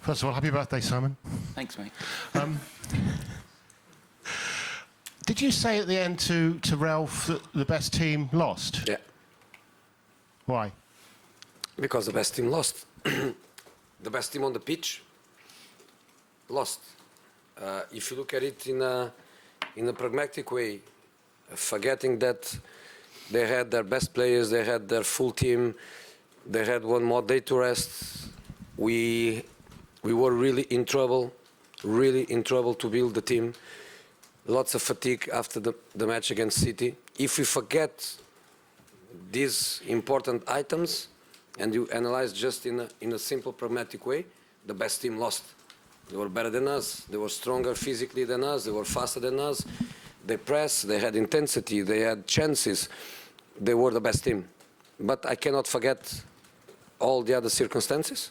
First of all, happy birthday, Simon. Thanks, mate. Did you say at the end to Ralph that the best team lost? Yeah. Why? Because the best team lost. The best team on the pitch lost. If you look at it in a pragmatic way, forgetting that they had their best players, they had their full team, they had one more day to rest, we were really in trouble to build the team. Lots of fatigue after the match against City. If we forget these important items and you analyze just in a simple pragmatic way, the best team lost. They were better than us, they were stronger physically than us, they were faster than us, they pressed, they had intensity, they had chances, they were the best team. But I cannot forget all the other circumstances,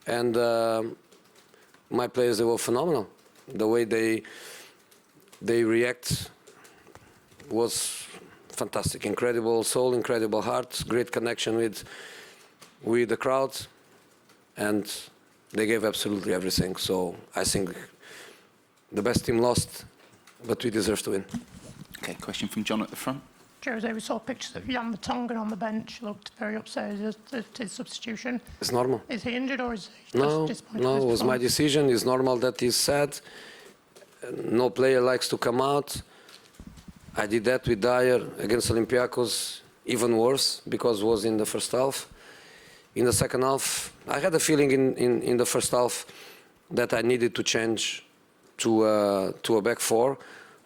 and my players, they were phenomenal. The way they react was fantastic. Incredible soul, incredible heart, great connection with the crowd, and they gave absolutely everything. So I think the best team lost, but we deserve to win. Okay, question from John at the front. Jose, we saw pictures of Jan Vertonghen on the bench. Looked very upset at his substitution. It's normal. Is he injured or is he No, just disappointed? no, it was my decision. It's normal that he's sad. No player likes to come out. I did that with Dyer against Olympiacos, even worse, because it was in the first half. In the second half, I had a feeling in the first half that I needed to change to a back four.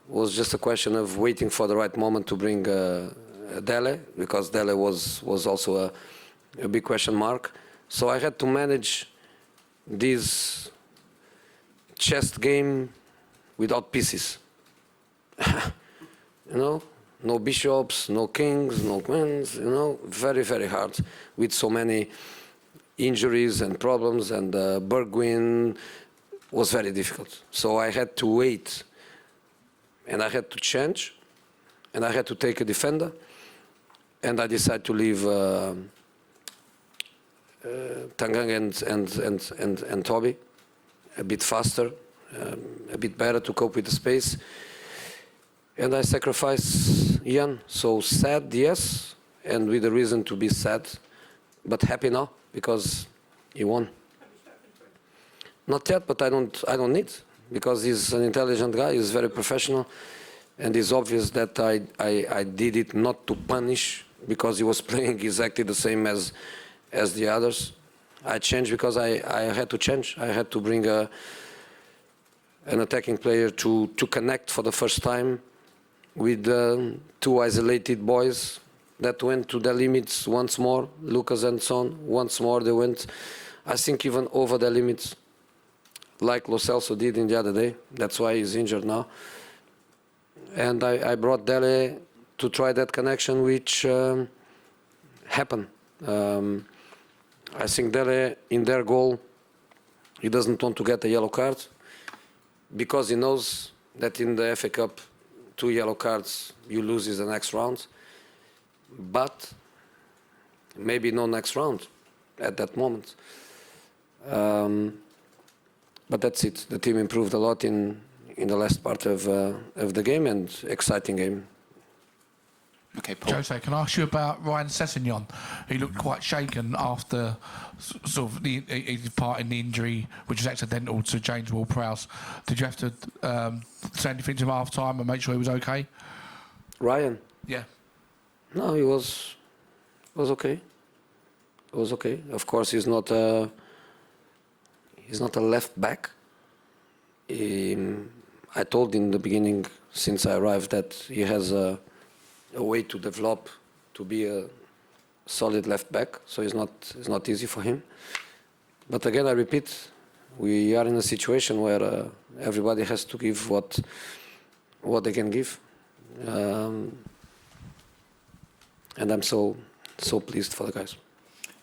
It was just a question of waiting for the right moment to bring Dele, because Dele was also a big question mark. So I had to manage this chess game without pieces. You know, no bishops, no kings, no queens, you know, very, very hard with so many injuries and problems, and Bergwijn was very difficult. So I had to wait, and I had to change, and I had to take a defender, and I decided to leave Tangang and Toby a bit faster, a bit better to cope with the space. And I sacrificed Jan. So sad, yes, and with a reason to be sad, but happy now because he won. Not yet, but I don't need, because he's an intelligent guy. He's very professional, and it's obvious that I did it not to punish, because he was playing exactly the same as the others. I changed because I had to change. I had to bring an attacking player to connect for the first time with two isolated boys that went to their limits once more. Lucas and Son, once more they went, I think, even over their limits, like Lo Celso did in the other day. That's why he's injured now. And I brought Dele to try that connection, which happened. I think Dele, in their goal, he doesn't want to get a yellow card, because he knows that in the FA Cup, 2 yellow cards, you lose in the next round. But maybe no next round at that moment. But that's it. The team improved a lot in the last part of the game, and exciting game. Okay, Paul. Jose, can I ask you about Ryan Sessegnon? He looked quite shaken after sort of his part in the injury, which was accidental to James Ward-Prowse. Did you have to say anything to him half time and make sure he was okay? Ryan? Yeah. No, he was okay. It was okay. Of course, he's not a left back. I told in the beginning, since I arrived, that he has a way to develop to be a solid left back. So it's not easy for him. But again, I repeat, we are in a situation where everybody has to give what they can give. And I'm so pleased for the guys.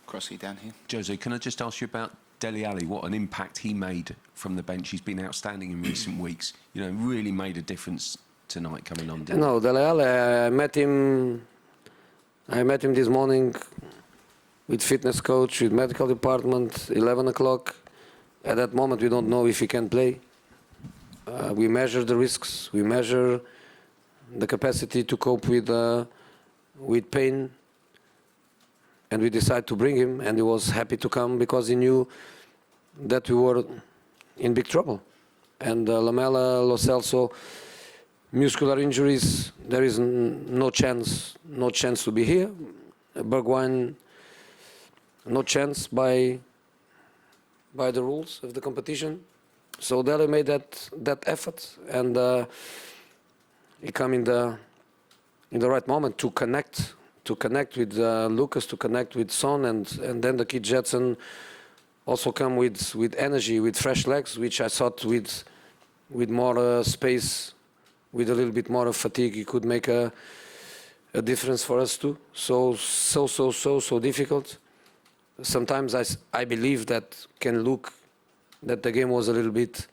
Crossy down here. Jose, can I just ask you about Dele Alli? What an impact he made from the bench. He's been outstanding in recent weeks. You know, really made a difference tonight coming on. No, Dele Alli, I met him this morning with fitness coach, with medical department, 11 o'clock. At that moment, we don't know if he can play. We measure the risks. We measure the capacity to cope with pain. And we decided to bring him, and he was happy to come because he knew that we were in big trouble. And Lamela, Lo Celso, muscular injuries, there is no chance to be here. Bergwijn, no chance by the rules of the competition. So Dele made that effort, and he came in the right moment to connect with Lucas, to connect with Son, and then the kid Jetson also come with energy, with fresh legs, which I thought with more space, with a little bit more of fatigue, he could make a difference for us too. So difficult. Sometimes I believe that can look that the game was a little bit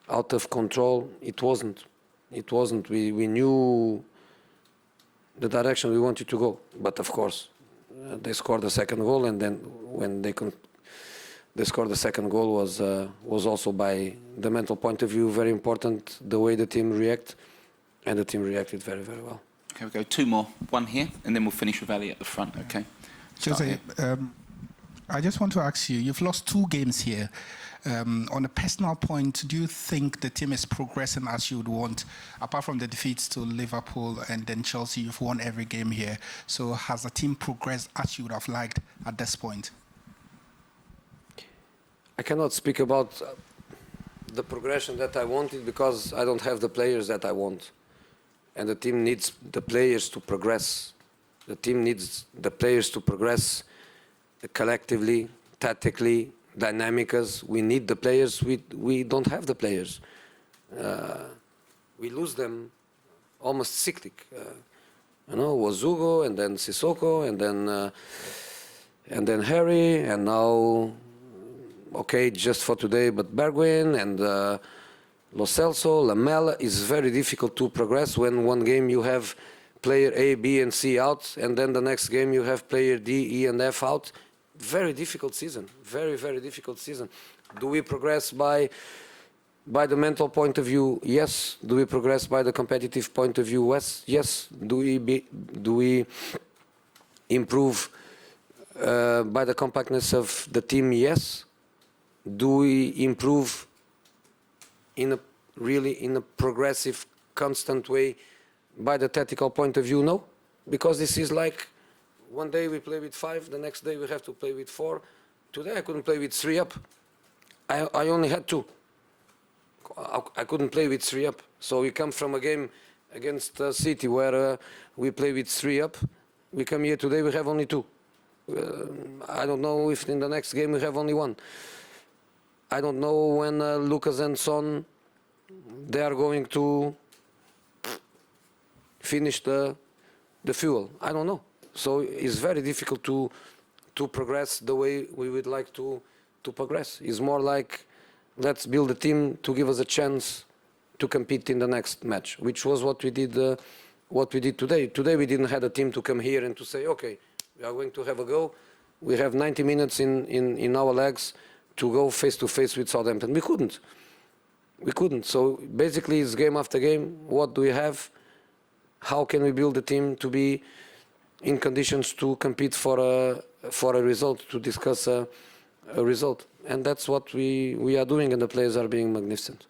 out of control. It wasn't. We knew the direction we wanted to go. But of course, they scored the second goal, and then when they scored the second goal was also, by the mental point of view, very important, the way the team reacted, and the team reacted very, very well. Okay, we'll go two more. One here, and then we'll finish with Ali at the front, okay? Jose, I just want to ask you, you've lost 2 games here. On a personal point, do you think the team is progressing as you would want? Apart from the defeats to Liverpool and then Chelsea, you've won every game here. So has the team progressed as you would have liked at this point? I cannot speak about the progression that I wanted because I don't have the players that I want. And the team needs the players to progress. The team needs the players to progress collectively, tactically, dynamically. We need the players. We don't have the players. We lose them almost cyclic. Was Hugo, and then Sissoko, and then Harry, and now, okay, just for today, but Bergwijn and Lo Celso, Lamela. Is very difficult to progress when one game you have player A, B, and C out, and then the next game you have player D, E, and F out. Very difficult season. Very, very difficult season. Do we progress by the mental point of view? Yes. Do we progress by the competitive point of view? Yes. Do we improve by the compactness of the team? Yes. Do we improve in a progressive, constant way by the tactical point of view? No, because this is like one day we play with 5, the next day we have to play with 4. Today I couldn't play with 3 up. I only had 2. I couldn't play with 3 up. So we come from a game against City where we play with 3 up. We come here today, we have only 2. I don't know if in the next game we have only 1. I don't know when Lucas and Son, they are going to finish the fuel. I don't know. So it's very difficult to progress the way we would like to progress. It's more like, let's build a team to give us a chance to compete in the next match, which was what we did today. Today we didn't have a team to come here and to say, okay, we are going to have a go. We have 90 minutes in our legs to go face to face with Southampton. We couldn't. So basically it's game after game. What do we have? How can we build a team to be in conditions to compete for a result, to discuss a result? And that's what we are doing, and the players are being magnificent.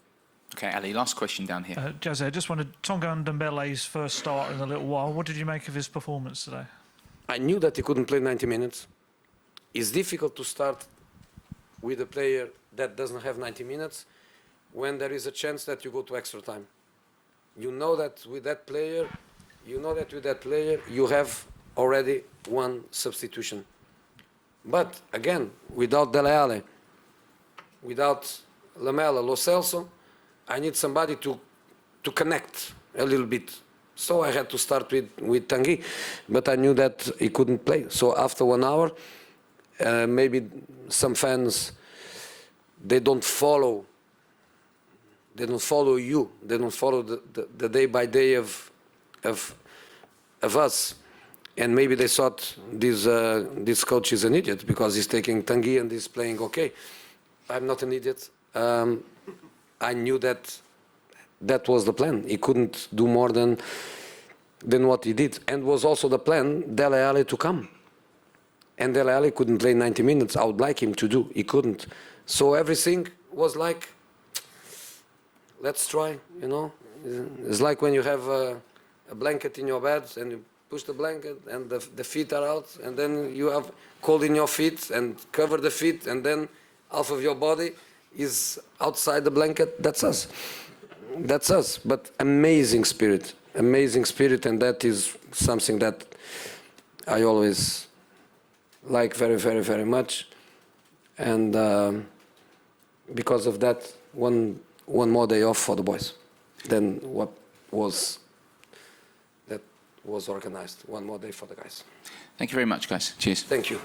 Okay, Ali, last question down here. Jose, I just wanted Tonga Ndombele's first start in a little while. What did you make of his performance today? I knew that he couldn't play 90 minutes. It's difficult to start with a player that doesn't have 90 minutes when there is a chance that you go to extra time. You know that with that player, you have already 1 substitution. But again, without Dele Alli, without Lamela, Lo Celso, I need somebody to connect a little bit. So I had to start with Tanguy, but I knew that he couldn't play. So after 1 hour, maybe some fans, they don't follow you. They don't follow the day by day of us. And maybe they thought this coach is an idiot because he's taking Tanguy and he's playing okay. I'm not an idiot. I knew that was the plan. He couldn't do more than what he did, and was also the plan Dele Alli to come. And Dele Alli couldn't play 90 minutes. I would like him to do. He couldn't. So everything was like, let's try. You know, it's like when you have a blanket in your bed and you push the blanket and the feet are out, and then you have cold in your feet and cover the feet, and then half of your body is outside the blanket. That's us. That's us. But amazing spirit, and that is something that I always like very, very, very much. And because of that, one more day off for the boys than what was organized. One more day for the guys. Thank you very much, guys. Cheers. Thank you.